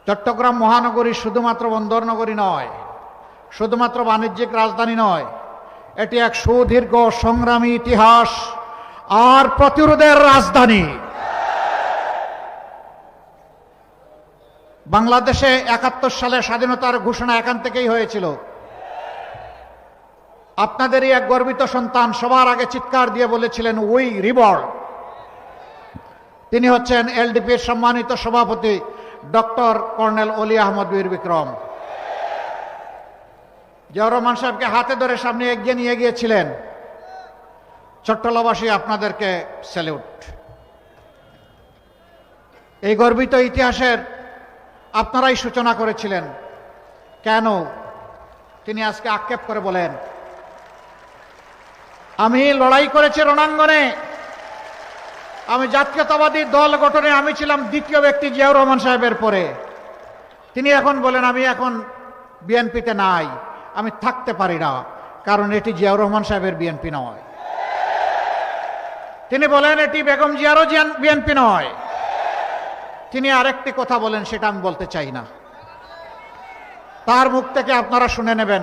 চট্টগ্রাম মহানগরী শুধুমাত্র বন্দর নগরী নয়, শুধুমাত্র বাণিজ্যিক রাজধানী নয়, এটি এক সুদীর্ঘ সংগ্রামী ইতিহাস আর প্রতিরোধের রাজধানী। বাংলাদেশে ৭১ সালে স্বাধীনতার ঘোষণা এখান থেকেই হয়েছিল। আপনাদেরই এক গর্বিত সন্তান সবার আগে চিৎকার দিয়ে বলেছিলেন, উই রিভল্ট। তিনি হচ্ছেন এলডিপির সম্মানিত সভাপতি ডক্টর কর্নেল অলি আহমদ বীর বিক্রম। জিয়াউর রহমান সাহেবকে হাতে ধরে সামনে এগিয়ে নিয়ে গিয়েছিলেন। চট্টলাবাসী আপনাদেরকে স্যালুট। এই গর্বিত ইতিহাসের আপনারাই সূচনা করেছিলেন। কেন? তিনি আজকে আক্ষেপ করে বলেন, আমি লড়াই করেছি রণাঙ্গনে, আমি জাতীয়তাবাদী দল গঠনে আমি ছিলাম দ্বিতীয় ব্যক্তি জিয়াউর রহমান সাহেবের পরে। তিনি এখন বলেন, আমি এখন বিএনপিতে নাই, আমি থাকতে পারি না, কারণ এটি জিয়াউর রহমান সাহেবের বিএনপি নয়। তিনি বলেন এটি বেগম জিয়ারও বিএনপি নয়। তিনি আরেকটি কথা বলেন, সেটা আমি বলতে চাই না, তার মুখ থেকে আপনারা শুনে নেবেন।